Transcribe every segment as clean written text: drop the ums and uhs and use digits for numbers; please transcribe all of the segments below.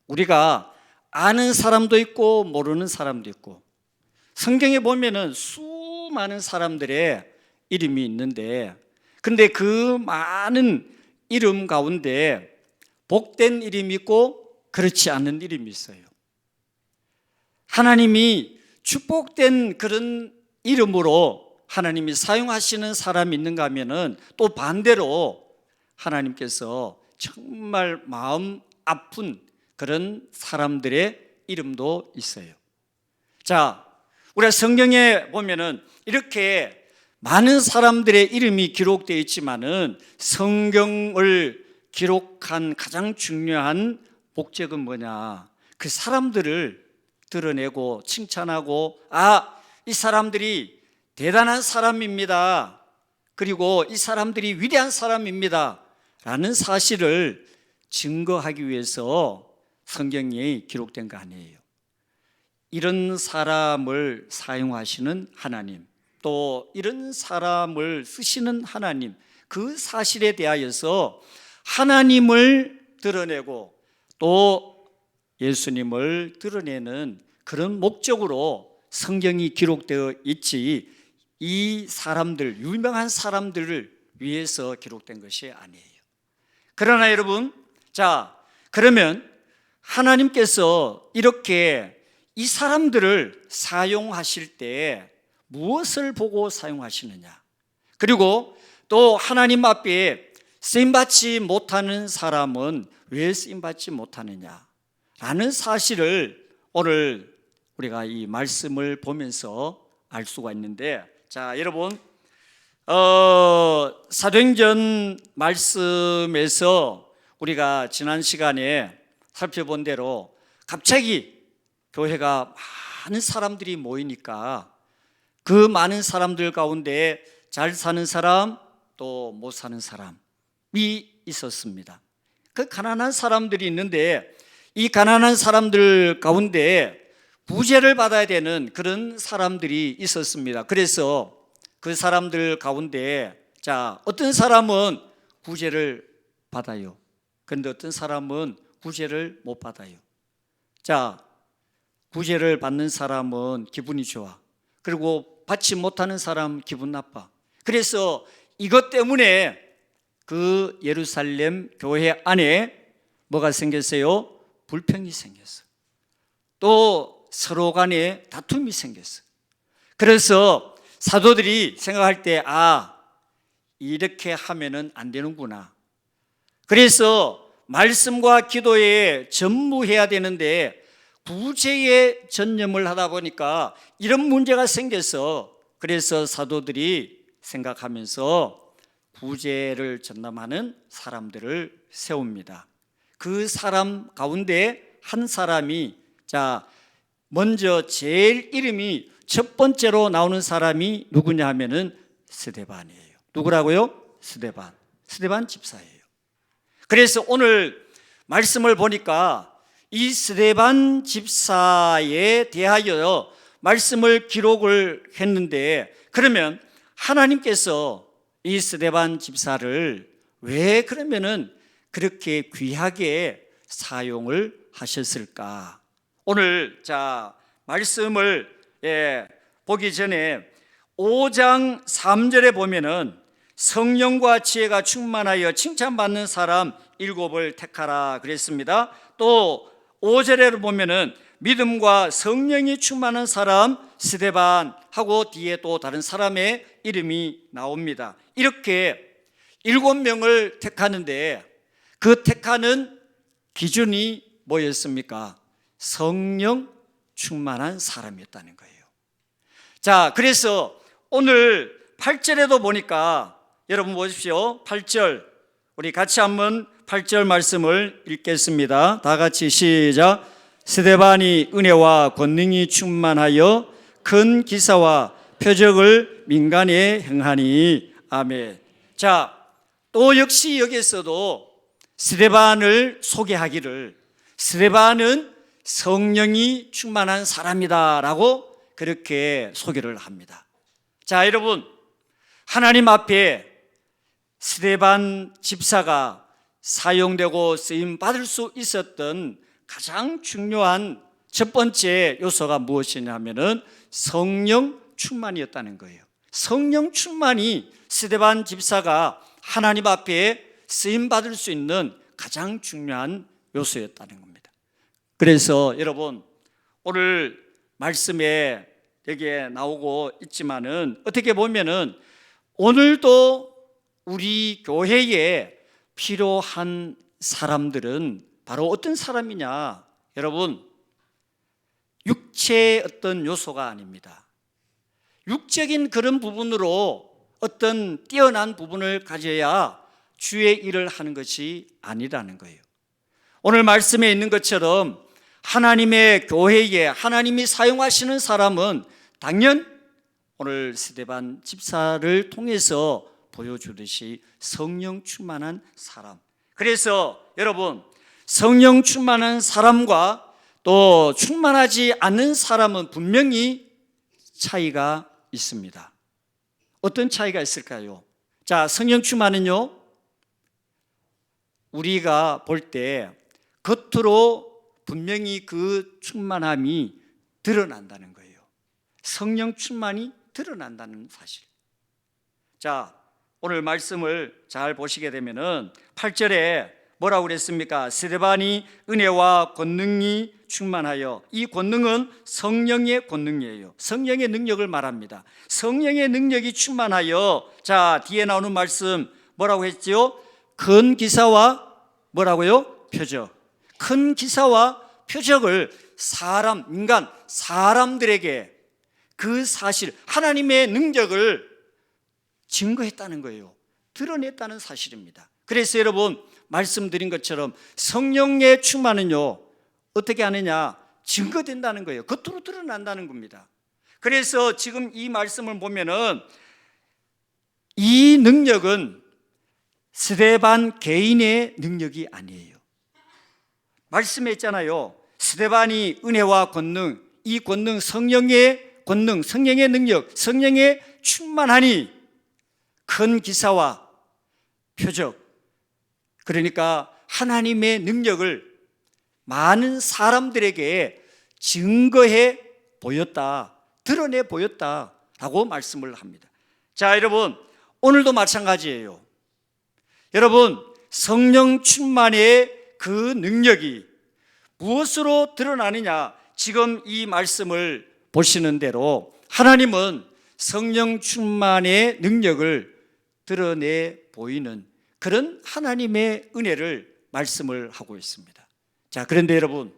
우리가 아는 사람도 있고 모르는 사람도 있고, 성경에 보면은 수많은 사람들의 이름이 있는데, 근데 그 많은 이름 가운데 복된 이름이 있고 그렇지 않은 이름이 있어요. 하나님이 축복된 그런 이름으로 하나님이 사용하시는 사람이 있는가 하면은 또 반대로 하나님께서 정말 마음 아픈 그런 사람들의 이름도 있어요. 자, 우리가 성경에 보면은 이렇게 많은 사람들의 이름이 기록되어 있지만은 성경을 기록한 가장 중요한 목적은 뭐냐? 그 사람들을 드러내고 칭찬하고, 이 사람들이 대단한 사람입니다. 그리고 이 사람들이 위대한 사람입니다. 라는 사실을 증거하기 위해서 성경이 기록된 거 아니에요. 이런 사람을 사용하시는 하나님, 또 이런 사람을 쓰시는 하나님, 그 사실에 대하여서 하나님을 드러내고 또 예수님을 드러내는 그런 목적으로 성경이 기록되어 있지, 이 사람들, 유명한 사람들을 위해서 기록된 것이 아니에요. 그러나 여러분, 자, 그러면 하나님께서 이렇게 이 사람들을 사용하실 때 무엇을 보고 사용하시느냐? 그리고 또 하나님 앞에 쓰임받지 못하는 사람은 왜 쓰임받지 못하느냐? 라는 사실을 오늘 우리가 이 말씀을 보면서 알 수가 있는데, 자, 여러분, 사도행전 말씀에서 우리가 지난 시간에 살펴본 대로 갑자기 교회가 많은 사람들이 모이니까 그 많은 사람들 가운데 잘 사는 사람, 또 못 사는 사람이 있었습니다. 그 가난한 사람들이 있는데, 이 가난한 사람들 가운데 구제를 받아야 되는 그런 사람들이 있었습니다. 그래서 그 사람들 가운데, 자, 어떤 사람은 구제를 받아요. 그런데 어떤 사람은 구제를 못 받아요. 자, 구제를 받는 사람은 기분이 좋아. 그리고 받지 못하는 사람 기분 나빠. 그래서 이것 때문에 그 예루살렘 교회 안에 뭐가 생겼어요? 불평이 생겼어. 또 서로 간에 다툼이 생겼어. 그래서 사도들이 생각할 때, 이렇게 하면은 안 되는구나. 그래서 말씀과 기도에 전무해야 되는데 구제에 전념을 하다 보니까 이런 문제가 생겨서, 그래서 사도들이 생각하면서 구제를 전담하는 사람들을 세웁니다. 그 사람 가운데 한 사람이, 자, 먼저 제일 이름이 첫 번째로 나오는 사람이 누구냐 하면은 스데반이에요. 누구라고요? 스데반 집사예요. 그래서 오늘 말씀을 보니까 이 스데반 집사에 대하여 말씀을 기록을 했는데, 그러면 하나님께서 이 스데반 집사를 왜 그러면은 그렇게 귀하게 사용을 하셨을까? 오늘 자 말씀을 보기 전에 5장 3절에 보면은 성령과 지혜가 충만하여 칭찬받는 사람 7을 택하라 그랬습니다. 또 5절에 보면은 믿음과 성령이 충만한 사람 스데반하고 뒤에 또 다른 사람의 이름이 나옵니다. 이렇게 7명을 택하는데 그 택하는 기준이 뭐였습니까? 성령 충만한 사람이었다는 거예요. 자, 그래서 오늘 8절에도 보니까 여러분 보십시오. 8절 우리 같이 한번 8절 말씀을 읽겠습니다. 다 같이 시작. 스데반이 은혜와 권능이 충만하여 큰 기사와 표적을 민간에 행하니 아멘. 자, 또 역시 여기에서도 스데반을 소개하기를 스데반은 성령이 충만한 사람이다 라고 그렇게 소개를 합니다. 자, 여러분, 하나님 앞에 스데반 집사가 사용되고 쓰임 받을 수 있었던 가장 중요한 첫 번째 요소가 무엇이냐면은 성령 충만이었다는 거예요. 성령 충만이 스데반 집사가 하나님 앞에 쓰임 받을 수 있는 가장 중요한 요소였다는 겁니다. 그래서 여러분, 오늘 말씀에 여기에 나오고 있지만은 어떻게 보면은 오늘도 우리 교회에 필요한 사람들은 바로 어떤 사람이냐? 여러분, 육체의 어떤 요소가 아닙니다. 육적인 그런 부분으로 어떤 뛰어난 부분을 가져야 주의 일을 하는 것이 아니라는 거예요. 오늘 말씀에 있는 것처럼 하나님의 교회에 하나님이 사용하시는 사람은 당연 오늘 스데반 집사를 통해서 보여주듯이 성령 충만한 사람. 그래서 여러분, 성령 충만한 사람과 또 충만하지 않는 사람은 분명히 차이가 있습니다. 어떤 차이가 있을까요? 자, 성령 충만은요, 우리가 볼 때 겉으로 분명히 그 충만함이 드러난다는 거예요. 성령 충만이 드러난다는 사실. 자, 오늘 말씀을 잘 보시게 되면은 8절에 뭐라고 그랬습니까? 스데반이 은혜와 권능이 충만하여, 이 권능은 성령의 권능이에요. 성령의 능력을 말합니다. 성령의 능력이 충만하여, 자, 뒤에 나오는 말씀 뭐라고 했지요? 큰 기사와 뭐라고요? 표적. 큰 기사와 표적을 인간, 사람들에게 그 사실, 하나님의 능력을 증거했다는 거예요. 드러냈다는 사실입니다. 그래서 여러분, 말씀드린 것처럼 성령의 충만은요, 어떻게 하느냐? 증거된다는 거예요. 겉으로 드러난다는 겁니다. 그래서 지금 이 말씀을 보면은 이 능력은 스데반 개인의 능력이 아니에요. 말씀에 있잖아요. 스데반이 은혜와 권능, 이 권능, 성령의 권능, 성령의 능력, 성령의 충만하니 큰 기사와 표적, 그러니까 하나님의 능력을 많은 사람들에게 증거해 보였다, 드러내 보였다라고 말씀을 합니다. 자, 여러분, 오늘도 마찬가지예요. 여러분, 성령 충만의 그 능력이 무엇으로 드러나느냐? 지금 이 말씀을 보시는 대로 하나님은 성령 충만의 능력을 드러내 보이는 그런 하나님의 은혜를 말씀을 하고 있습니다. 자, 그런데 여러분,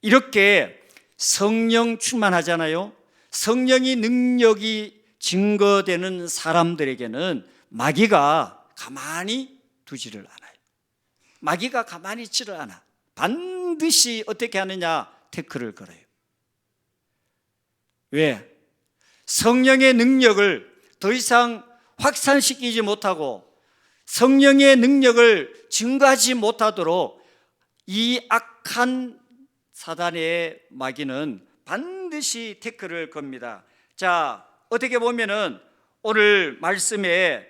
이렇게 성령 충만하잖아요. 성령이 능력이 증거되는 사람들에게는 마귀가 가만히 두지를 않아요. 마귀가 가만히 있지를 않아. 반드시 어떻게 하느냐? 태클을 걸어요. 왜? 성령의 능력을 더 이상 확산시키지 못하고 성령의 능력을 증거하지 못하도록 이 악한 사단의 마귀는 반드시 태클을 겁니다. 자, 어떻게 보면은 오늘 말씀에,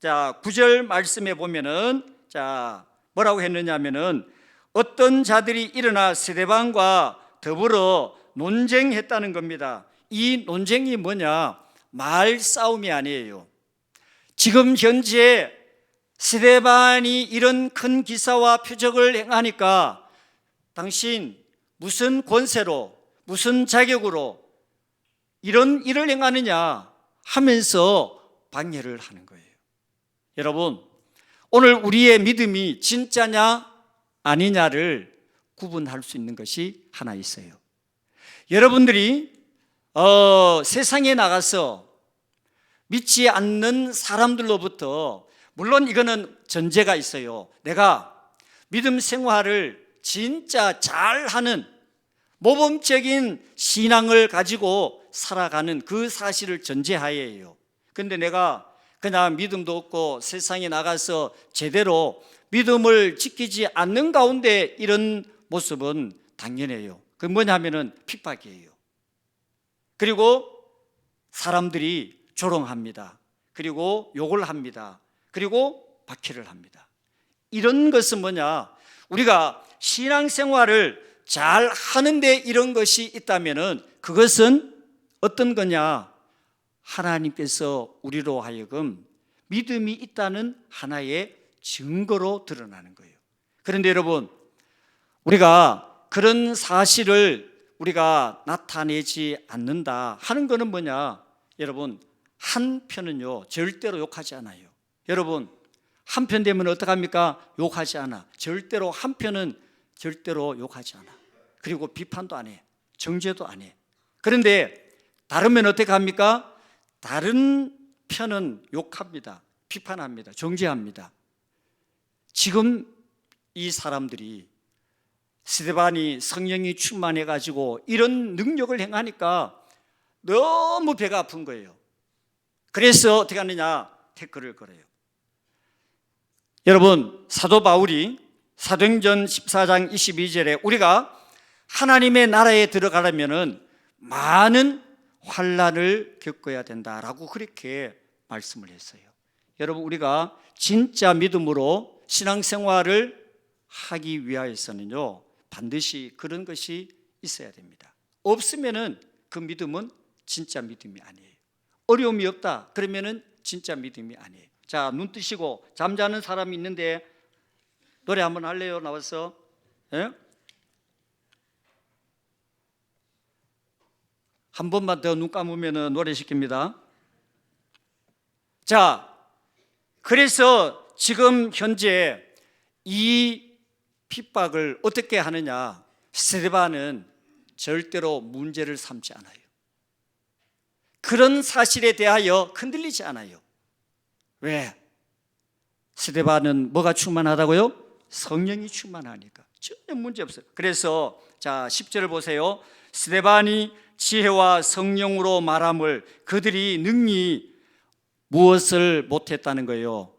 자, 9절 말씀에 보면은, 자, 뭐라고 했느냐면은 어떤 자들이 일어나 스데반과 더불어 논쟁했다는 겁니다. 이 논쟁이 뭐냐? 말싸움이 아니에요. 지금 현재 스데반이 이런 큰 기사와 표적을 행하니까 당신 무슨 권세로, 무슨 자격으로 이런 일을 행하느냐 하면서 방해를 하는 거예요. 여러분, 오늘 우리의 믿음이 진짜냐 아니냐를 구분할 수 있는 것이 하나 있어요. 여러분들이 세상에 나가서 믿지 않는 사람들로부터, 물론 이거는 전제가 있어요. 내가 믿음 생활을 진짜 잘하는 모범적인 신앙을 가지고 살아가는 그 사실을 전제하에요. 그런데 내가 그냥 믿음도 없고 세상에 나가서 제대로 믿음을 지키지 않는 가운데 이런 모습은 당연해요. 그게 뭐냐면은 핍박이에요. 그리고 사람들이 조롱합니다. 그리고 욕을 합니다. 그리고 박해를 합니다. 이런 것은 뭐냐? 우리가 신앙생활을 잘 하는데 이런 것이 있다면은 그것은 어떤 거냐? 하나님께서 우리로 하여금 믿음이 있다는 하나의 증거로 드러나는 거예요. 그런데 여러분, 우리가 그런 사실을 우리가 나타내지 않는다 하는 것은 뭐냐? 여러분, 한편은요 절대로 욕하지 않아요. 여러분, 한편 되면 어떡합니까? 욕하지 않아. 절대로 한편은 절대로 욕하지 않아. 그리고 비판도 안 해. 정죄도 안 해. 그런데 다르면 어떻게 합니까? 다른 편은 욕합니다. 비판합니다. 정죄합니다. 지금 이 사람들이 스데반이 성령이 충만해 가지고 이런 능력을 행하니까 너무 배가 아픈 거예요. 그래서 어떻게 하느냐? 태클을 걸어요. 여러분, 사도 바울이 사도행전 14장 22절에 우리가 하나님의 나라에 들어가려면 많은 환난을 겪어야 된다라고 그렇게 말씀을 했어요. 여러분, 우리가 진짜 믿음으로 신앙생활을 하기 위하여서는요 반드시 그런 것이 있어야 됩니다. 없으면은 그 믿음은 진짜 믿음이 아니에요. 어려움이 없다 그러면은 진짜 믿음이 아니에요. 자, 눈 뜨시고 잠자는 사람이 있는데 노래 한번 할래요? 나와서. 예? 한 번만 더 눈 감으면 노래 시킵니다. 자, 그래서 지금 현재 이 핍박을 어떻게 하느냐? 스데반은 절대로 문제를 삼지 않아요. 그런 사실에 대하여 흔들리지 않아요. 왜? 스데반은 뭐가 충만하다고요? 성령이 충만하니까 전혀 문제 없어요. 그래서 자 10절을 보세요. 스데반이 지혜와 성령으로 말함을 그들이 능히 무엇을 못했다는 거예요?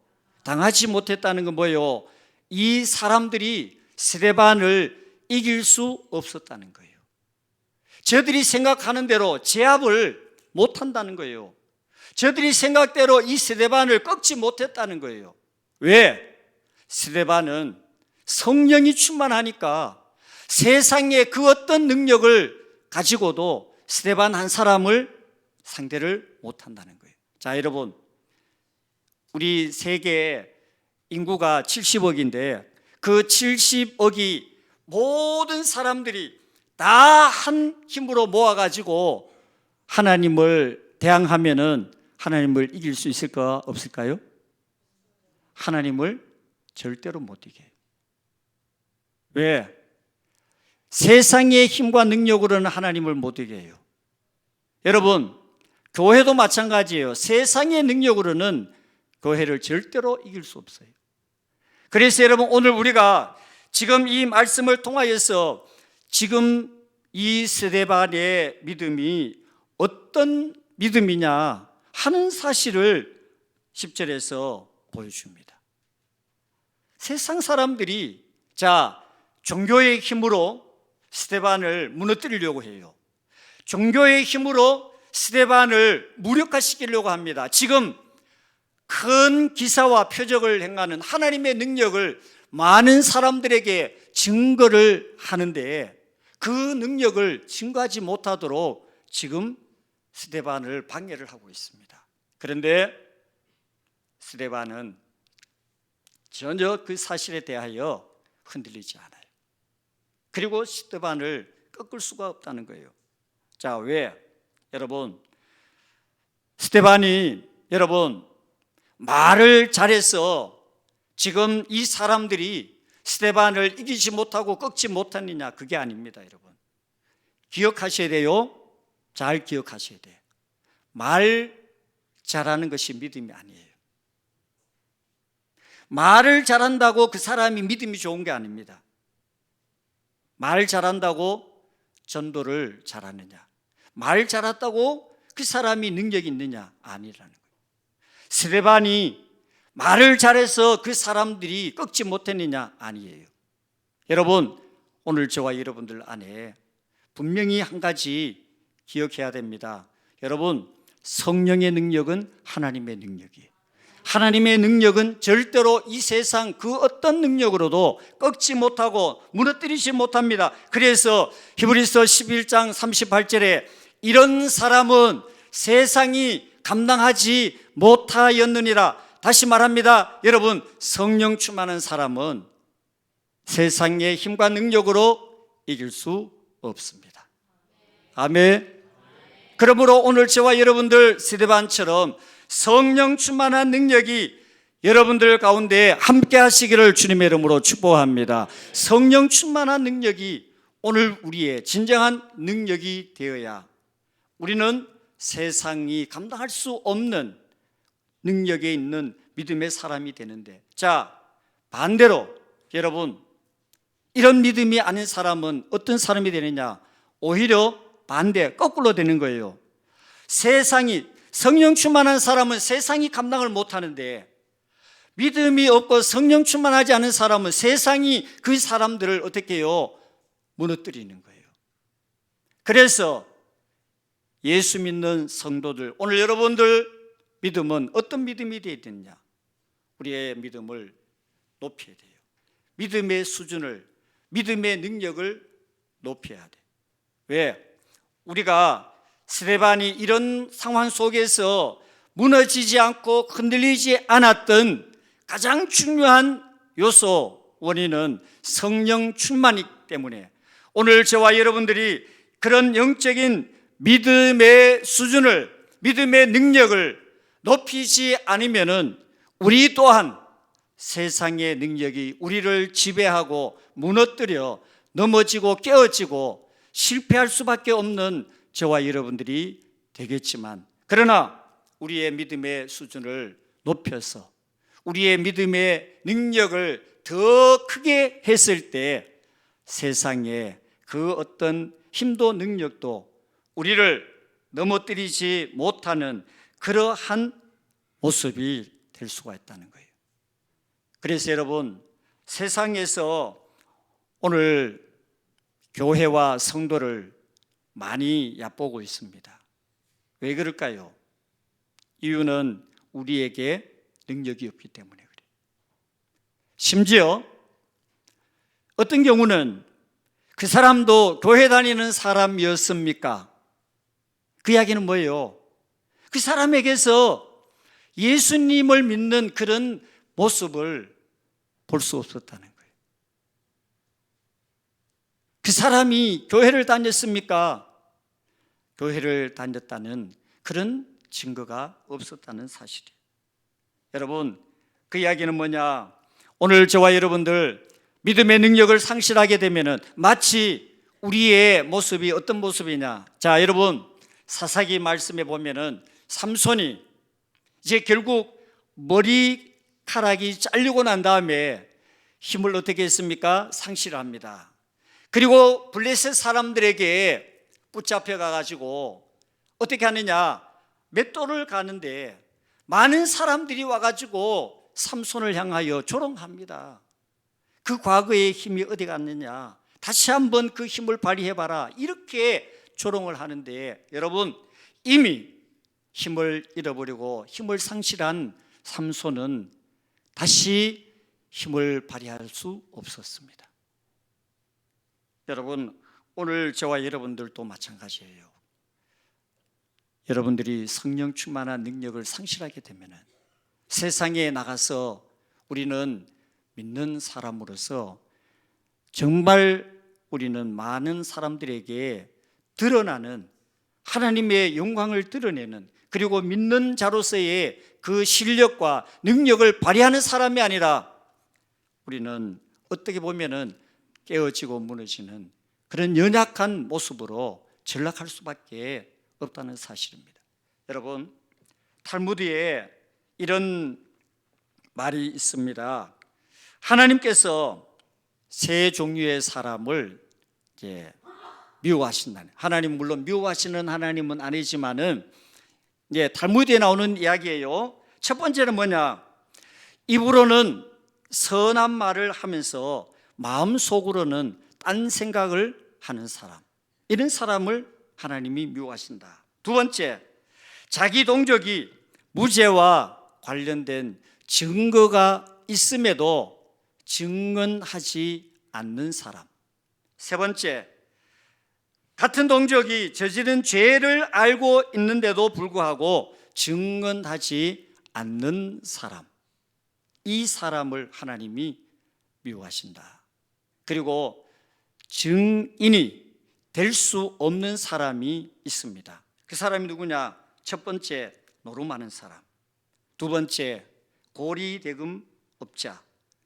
당하지 못했다는 건 뭐예요? 이 사람들이 스데반을 이길 수 없었다는 거예요. 저들이 생각하는 대로 제압을 못한다는 거예요. 저들이 생각대로 이 스데반을 꺾지 못했다는 거예요. 왜? 스데반은 성령이 충만하니까 세상의 그 어떤 능력을 가지고도 스데반 한 사람을 상대를 못한다는 거예요. 자, 여러분, 우리 세계 인구가 70억인데 그 70억이 모든 사람들이 다 한 힘으로 모아가지고 하나님을 대항하면은 하나님을 이길 수 있을까 없을까요? 하나님을 절대로 못 이겨요. 왜? 세상의 힘과 능력으로는 하나님을 못 이겨요. 여러분, 교회도 마찬가지예요. 세상의 능력으로는 교회를 절대로 이길 수 없어요. 그래서 여러분, 오늘 우리가 지금 이 말씀을 통하여서 지금 이 스데반의 믿음이 어떤 믿음이냐 하는 사실을 10절에서 보여줍니다. 세상 사람들이 자, 종교의 힘으로 스데반을 무너뜨리려고 해요. 종교의 힘으로 스데반을 무력화시키려고 합니다. 지금 큰 기사와 표적을 행하는 하나님의 능력을 많은 사람들에게 증거를 하는데 그 능력을 증거하지 못하도록 지금 스데반을 방해를 하고 있습니다. 그런데 스데반은 전혀 그 사실에 대하여 흔들리지 않아요. 그리고 스데반을 꺾을 수가 없다는 거예요. 자, 왜? 여러분, 스데반이 여러분 말을 잘해서 지금 이 사람들이 스데반을 이기지 못하고 꺾지 못하느냐? 그게 아닙니다, 여러분. 기억하셔야 돼요. 잘 기억하셔야 돼요. 말 잘하는 것이 믿음이 아니에요. 말을 잘한다고 그 사람이 믿음이 좋은 게 아닙니다. 말 잘한다고 전도를 잘하느냐? 말 잘했다고 그 사람이 능력이 있느냐? 아니라는 거예요. 스데반이 말을 잘해서 그 사람들이 꺾지 못했느냐? 아니에요. 여러분, 오늘 저와 여러분들 안에 분명히 한 가지 기억해야 됩니다. 여러분, 성령의 능력은 하나님의 능력이에요. 하나님의 능력은 절대로 이 세상 그 어떤 능력으로도 꺾지 못하고 무너뜨리지 못합니다. 그래서 히브리서 11장 38절에 이런 사람은 세상이 감당하지 못하였느니라. 다시 말합니다. 여러분, 성령 충만한 사람은 세상의 힘과 능력으로 이길 수 없습니다. 아멘. 그러므로 오늘 저와 여러분들 스데반처럼 성령 충만한 능력이 여러분들 가운데 함께 하시기를 주님의 이름으로 축복합니다. 성령 충만한 능력이 오늘 우리의 진정한 능력이 되어야 우리는 세상이 감당할 수 없는 능력에 있는 믿음의 사람이 되는데, 자, 반대로 여러분, 이런 믿음이 아닌 사람은 어떤 사람이 되느냐? 오히려 반대, 거꾸로 되는 거예요. 세상이, 성령 충만한 사람은 세상이 감당을 못하는데, 믿음이 없고 성령 충만하지 않은 사람은 세상이 그 사람들을 어떻게 해요? 무너뜨리는 거예요. 그래서 예수 믿는 성도들, 오늘 여러분들 믿음은 어떤 믿음이 되어야 되느냐? 우리의 믿음을 높여야 돼요. 믿음의 수준을, 믿음의 능력을 높여야 돼. 왜? 우리가 스데반이 이런 상황 속에서 무너지지 않고 흔들리지 않았던 가장 중요한 요소, 원인은 성령 충만이기 때문에 오늘 저와 여러분들이 그런 영적인 믿음의 수준을, 믿음의 능력을 높이지 않으면은 우리 또한 세상의 능력이 우리를 지배하고 무너뜨려 넘어지고 깨어지고 실패할 수밖에 없는 저와 여러분들이 되겠지만, 그러나 우리의 믿음의 수준을 높여서 우리의 믿음의 능력을 더 크게 했을 때 세상에 그 어떤 힘도 능력도 우리를 넘어뜨리지 못하는 그러한 모습이 될 수가 있다는 거예요. 그래서 여러분, 세상에서 오늘 교회와 성도를 많이 얕보고 있습니다. 왜 그럴까요? 이유는 우리에게 능력이 없기 때문에 그래요. 심지어 어떤 경우는 그 사람도 교회 다니는 사람이었습니까? 그 이야기는 뭐예요? 그 사람에게서 예수님을 믿는 그런 모습을 볼 수 없었다는 거예요. 그 사람이 교회를 다녔습니까? 교회를 다녔다는 그런 증거가 없었다는 사실이에요. 여러분, 그 이야기는 뭐냐? 오늘 저와 여러분들 믿음의 능력을 상실하게 되면은 마치 우리의 모습이 어떤 모습이냐? 자, 여러분, 사사기 말씀에 보면은 삼손이 이제 결국 머리카락이 잘리고 난 다음에 힘을 어떻게 했습니까? 상실합니다. 그리고 블레셋 사람들에게 붙잡혀 가가지고 어떻게 하느냐? 맷돌을 가는데 많은 사람들이 와가지고 삼손을 향하여 조롱합니다. 그 과거의 힘이 어디 갔느냐? 다시 한번 그 힘을 발휘해봐라. 이렇게 조롱을 하는데, 여러분, 이미 힘을 잃어버리고 힘을 상실한 삼손은 다시 힘을 발휘할 수 없었습니다. 여러분, 오늘 저와 여러분들도 마찬가지예요. 여러분들이 성령 충만한 능력을 상실하게 되면 세상에 나가서 우리는 믿는 사람으로서 정말 우리는 많은 사람들에게 드러나는 하나님의 영광을 드러내는, 그리고 믿는 자로서의 그 실력과 능력을 발휘하는 사람이 아니라 우리는 어떻게 보면은 깨어지고 무너지는 그런 연약한 모습으로 전락할 수밖에 없다는 사실입니다. 여러분, 탈무드에 이런 말이 있습니다. 하나님께서 세 종류의 사람을 이제 미워하신다는, 하나님 물론 미워하시는 하나님은 아니지만은 이제 탈무드에 나오는 이야기예요. 첫 번째는 뭐냐? 입으로는 선한 말을 하면서 마음속으로는 딴 생각을 하는 사람, 이런 사람을 하나님이 미워하신다. 두 번째, 자기 동족이 무죄와 관련된 증거가 있음에도 증언하지 않는 사람. 세 번째, 같은 동족이 저지른 죄를 알고 있는데도 불구하고 증언하지 않는 사람. 이 사람을 하나님이 미워하신다. 그리고 증인이 될 수 없는 사람이 있습니다. 그 사람이 누구냐? 첫 번째, 노름하는 사람. 두 번째, 고리대금업자.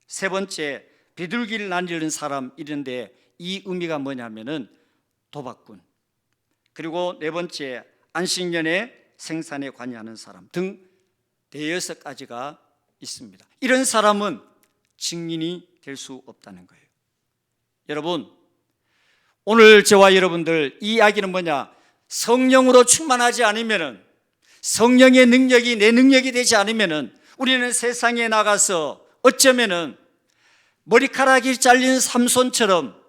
세 번째, 비둘기를 날리는 사람. 이런데 이 의미가 뭐냐면은 도박꾼. 그리고 네 번째, 안식년의 생산에 관여하는 사람 등 대여섯 가지가 있습니다. 이런 사람은 증인이 될 수 없다는 거예요. 여러분, 오늘 저와 여러분들 이 이야기는 뭐냐? 성령으로 충만하지 않으면은, 성령의 능력이 내 능력이 되지 않으면은 우리는 세상에 나가서 어쩌면은 머리카락이 잘린 삼손처럼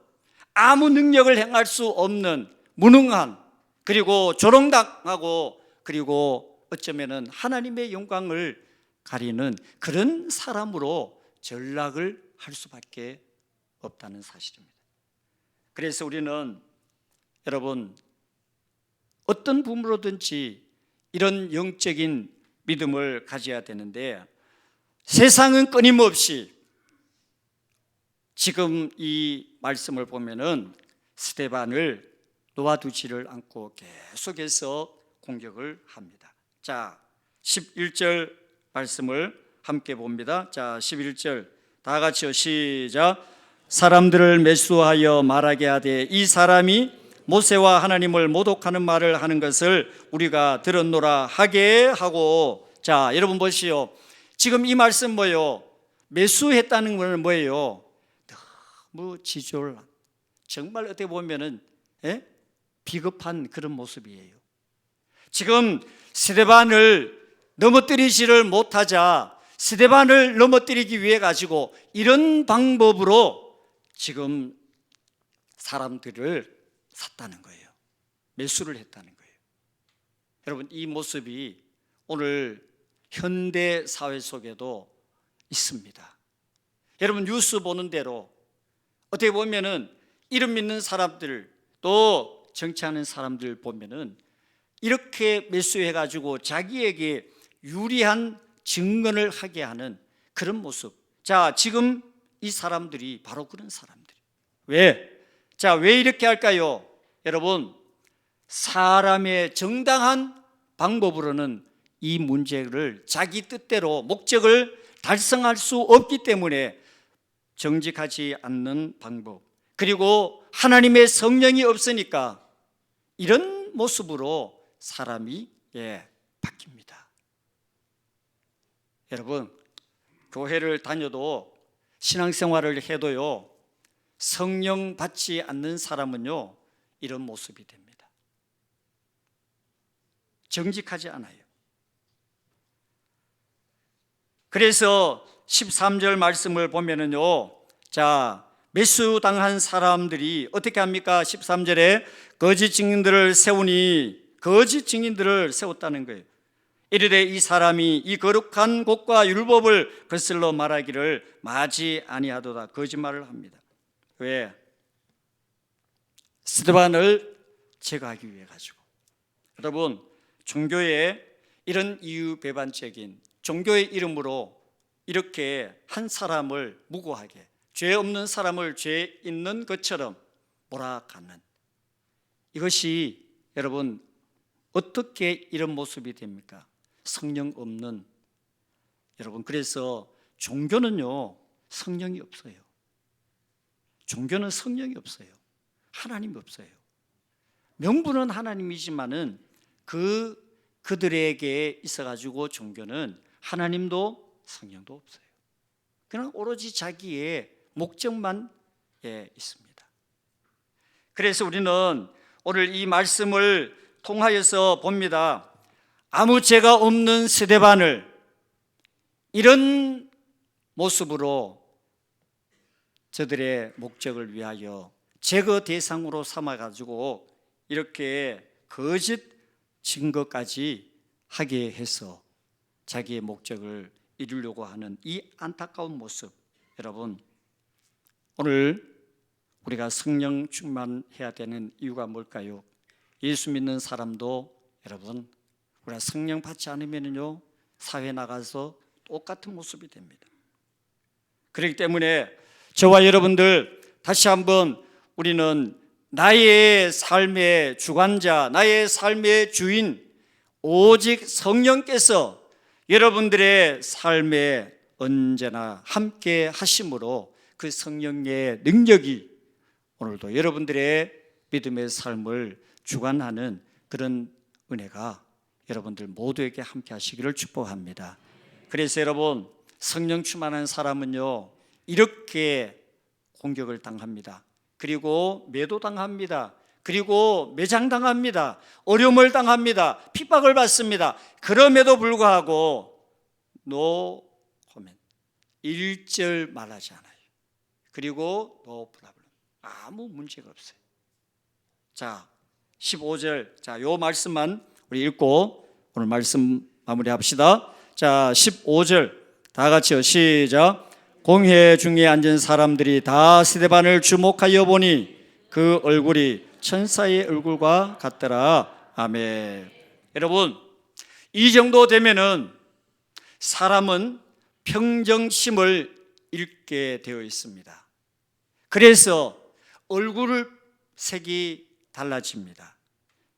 아무 능력을 행할 수 없는 무능한, 그리고 조롱당하고, 그리고 어쩌면은 하나님의 영광을 가리는 그런 사람으로 전락을 할 수밖에 없다는 사실입니다. 그래서 우리는 여러분 어떤 부분으로든지 이런 영적인 믿음을 가져야 되는데, 세상은 끊임없이 지금 이 말씀을 보면은 스데반을 놓아두지를 않고 계속해서 공격을 합니다. 자, 11절 말씀을 함께 봅니다. 자, 11절 다 같이요, 시작. 사람들을 매수하여 말하게 하되 이 사람이 모세와 하나님을 모독하는 말을 하는 것을 우리가 들었노라 하게 하고. 자, 여러분 보시오. 지금 이 말씀 뭐예요? 매수했다는 건 뭐예요? 너무 지졸한, 정말 어떻게 보면은 비겁한 그런 모습이에요. 지금 스데반을 넘어뜨리지를 못하자 스데반을 넘어뜨리기 위해 가지고 이런 방법으로 지금 사람들을 샀다는 거예요. 매수를 했다는 거예요. 여러분, 이 모습이 오늘 현대 사회 속에도 있습니다. 여러분, 뉴스 보는 대로 어떻게 보면은 이름 믿는 사람들, 또 정치하는 사람들 보면은 이렇게 매수해가지고 자기에게 유리한 증언을 하게 하는 그런 모습. 자, 지금 이 사람들이 바로 그런 사람들이. 왜? 자, 왜 이렇게 할까요? 여러분, 사람의 정당한 방법으로는 이 문제를 자기 뜻대로 목적을 달성할 수 없기 때문에 정직하지 않는 방법, 그리고 하나님의 성령이 없으니까 이런 모습으로 사람이 바뀝니다. 여러분, 교회를 다녀도 신앙생활을 해도요, 성령 받지 않는 사람은요 이런 모습이 됩니다. 정직하지 않아요. 그래서 13절 말씀을 보면은요, 자, 매수당한 사람들이 어떻게 합니까? 13절에 거짓 증인들을 세우니, 거짓 증인들을 세웠다는 거예요. 이르되 이 사람이 이 거룩한 곳과 율법을 거슬러 말하기를 마지 아니하도다. 거짓말을 합니다. 왜? 스데반을 제거하기 위해 가지고. 여러분, 종교에 이런 이유배반적인 종교의 이름으로 이렇게 한 사람을 무고하게, 죄 없는 사람을 죄 있는 것처럼 몰아가는, 이것이 여러분 어떻게 이런 모습이 됩니까? 성령 없는. 여러분, 그래서 종교는요 성령이 없어요. 종교는 성령이 없어요. 하나님이 없어요. 명분은 하나님이지만은 그들에게 있어가지고 종교는 하나님도 성령도 없어요. 그냥 오로지 자기의 목적만 있습니다. 그래서 우리는 오늘 이 말씀을 통하여서 봅니다. 아무 죄가 없는 스데반을 이런 모습으로 저들의 목적을 위하여 제거 대상으로 삼아가지고 이렇게 거짓 증거까지 하게 해서, 자기의 목적을 이루려고 하는 이 안타까운 모습, 여러분, 오늘 우리가 성령 충만해야 되는 이유가 뭘까요? 예수 믿는 사람도 여러분, 우리가 성령 받지 않으면요 사회 나가서 똑같은 모습이 됩니다. 그렇기 때문에 저와 여러분들 다시 한번 우리는 나의 삶의 주관자, 나의 삶의 주인 오직 성령께서 여러분들의 삶에 언제나 함께 하심으로 그 성령의 능력이 오늘도 여러분들의 믿음의 삶을 주관하는 그런 은혜가 여러분들 모두에게 함께 하시기를 축복합니다. 그래서 여러분, 성령 충만한 사람은요 이렇게 공격을 당합니다. 그리고 매도당합니다. 그리고 매장당합니다. 어려움을 당합니다. 핍박을 받습니다. 그럼에도 불구하고 노 코멘, 일절 말하지 않아요. 그리고 노 프라블럼, 아무 문제가 없어요. 자, 15절, 자, 요 말씀만 우리 읽고 오늘 말씀 마무리합시다. 자, 15절 다 같이요, 시작. 공회 중에 앉은 사람들이 다 스데반을 주목하여 보니 그 얼굴이 천사의 얼굴과 같더라. 아멘. 여러분, 이 정도 되면은 사람은 평정심을 잃게 되어 있습니다. 그래서 얼굴 색이 달라집니다.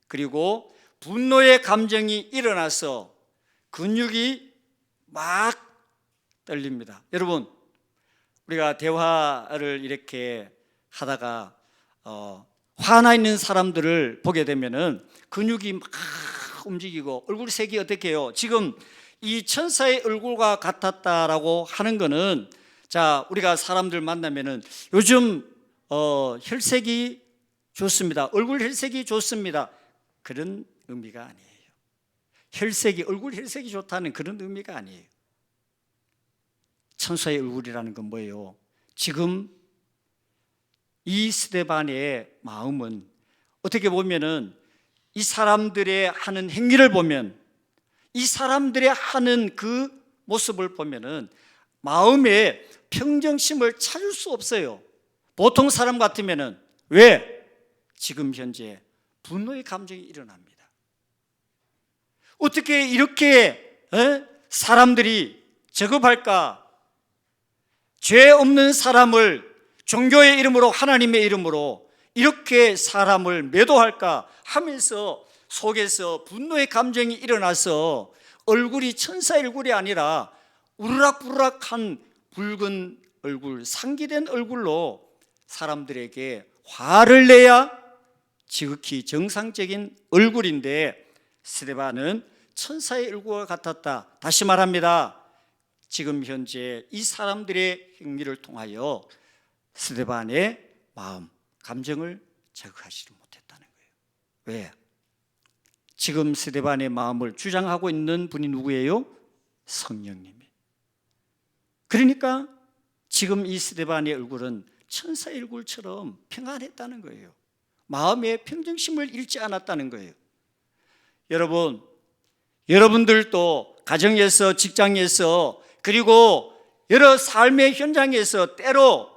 그리고 분노의 감정이 일어나서 근육이 막 떨립니다. 여러분, 우리가 대화를 이렇게 하다가 화나 있는 사람들을 보게 되면은 근육이 막 움직이고 얼굴 색이 어떻게 해요? 지금 이 천사의 얼굴과 같았다라고 하는 거는, 자, 우리가 사람들 만나면은 요즘 혈색이 좋습니다. 얼굴 혈색이 좋습니다. 그런 의미가 아니에요. 혈색이, 얼굴 혈색이 좋다는 그런 의미가 아니에요. 천사의 얼굴이라는 건 뭐예요? 지금 이 스데반의 마음은 어떻게 보면은 이 사람들의 하는 행위를 보면, 이 사람들의 하는 그 모습을 보면은 마음에 평정심을 찾을 수 없어요. 보통 사람 같으면은, 왜? 지금 현재 분노의 감정이 일어납니다. 어떻게 이렇게 사람들이 저급할까? 죄 없는 사람을 종교의 이름으로, 하나님의 이름으로 이렇게 사람을 매도할까 하면서 속에서 분노의 감정이 일어나서 얼굴이 천사의 얼굴이 아니라 우르락부르락한 붉은 얼굴, 상기된 얼굴로 사람들에게 화를 내야 지극히 정상적인 얼굴인데, 스데반은 천사의 얼굴과 같았다. 다시 말합니다. 지금 현재 이 사람들의 행위를 통하여 스데반의 마음, 감정을 자극하지 못했다는 거예요. 왜? 지금 스데반의 마음을 주장하고 있는 분이 누구예요? 성령님이. 그러니까 지금 이 스데반의 얼굴은 천사의 얼굴처럼 평안했다는 거예요. 마음의 평정심을 잃지 않았다는 거예요. 여러분, 여러분들도 가정에서, 직장에서, 그리고 여러 삶의 현장에서 때로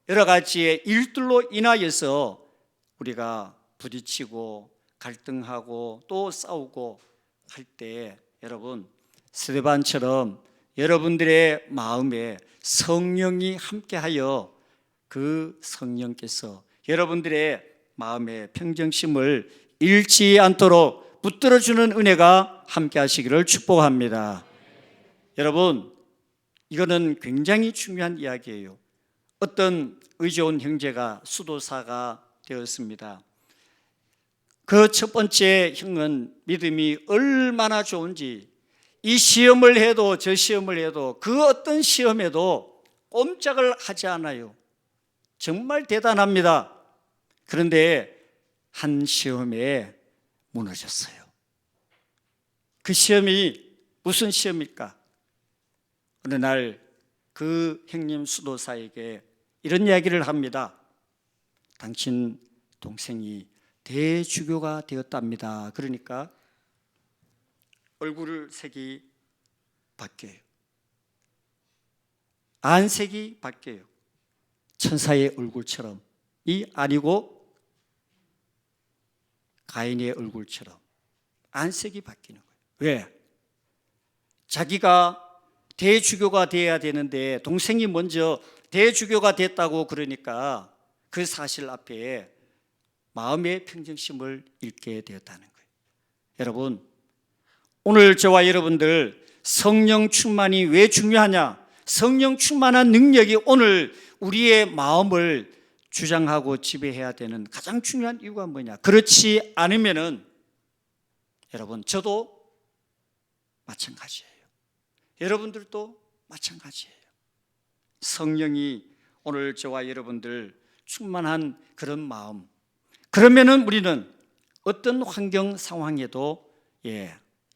여러 가지의 일들로 인하여서 우리가 부딪히고 갈등하고 또 싸우고 할 때, 여러분, 스데반처럼 여러분들의 마음에 성령이 함께하여 그 성령께서 여러분들의 마음의 평정심을 잃지 않도록 붙들어주는 은혜가 함께 하시기를 축복합니다. 여러분, 이거는 굉장히 중요한 이야기예요. 어떤 의좋은 형제가 수도사가 되었습니다. 그 첫 번째 형은 믿음이 얼마나 좋은지, 이 시험을 해도 저 시험을 해도 그 어떤 시험에도 꼼짝을 하지 않아요. 정말 대단합니다. 그런데 한 시험에 무너졌어요. 그 시험이 무슨 시험일까? 어느 날 그 형님 수도사에게 이런 이야기를 합니다. 당신 동생이 대주교가 되었답니다. 그러니까 얼굴 색이 바뀌어요. 안색이 바뀌어요. 천사의 얼굴처럼 이 아니고 가인의 얼굴처럼 안색이 바뀌는 거예요. 왜? 자기가 대주교가 되어야 되는데 동생이 먼저 대주교가 됐다고 그러니까 그 사실 앞에 마음의 평정심을 잃게 되었다는 거예요. 여러분, 오늘 저와 여러분들 성령 충만이 왜 중요하냐? 성령 충만한 능력이 오늘 우리의 마음을 주장하고 지배해야 되는 가장 중요한 이유가 뭐냐? 그렇지 않으면은 여러분, 저도 마찬가지예요. 여러분들도 마찬가지예요. 성령이 오늘 저와 여러분들 충만한 그런 마음, 그러면은 우리는 어떤 환경 상황에도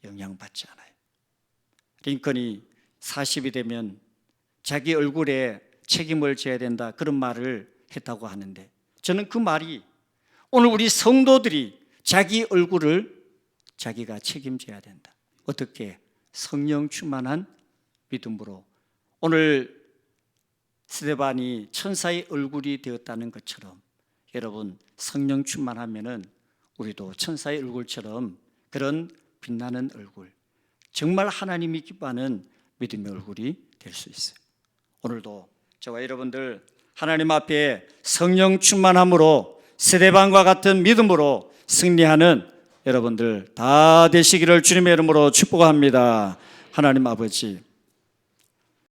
영향받지 않아요. 링컨이 40이 되면 자기 얼굴에 책임을 져야 된다, 그런 말을 했다고 하는데, 저는 그 말이 오늘 우리 성도들이 자기 얼굴을 자기가 책임져야 된다. 어떻게? 성령 충만한 믿음으로. 오늘 스데반이 천사의 얼굴이 되었다는 것처럼 여러분, 성령 충만하면은 우리도 천사의 얼굴처럼 그런 빛나는 얼굴, 정말 하나님이 기뻐하는 믿음의 얼굴이 될 수 있어요. 오늘도 저와 여러분들 하나님 앞에 성령 충만함으로 스데반과 같은 믿음으로 승리하는 여러분들 다 되시기를 주님의 이름으로 축복합니다. 하나님 아버지,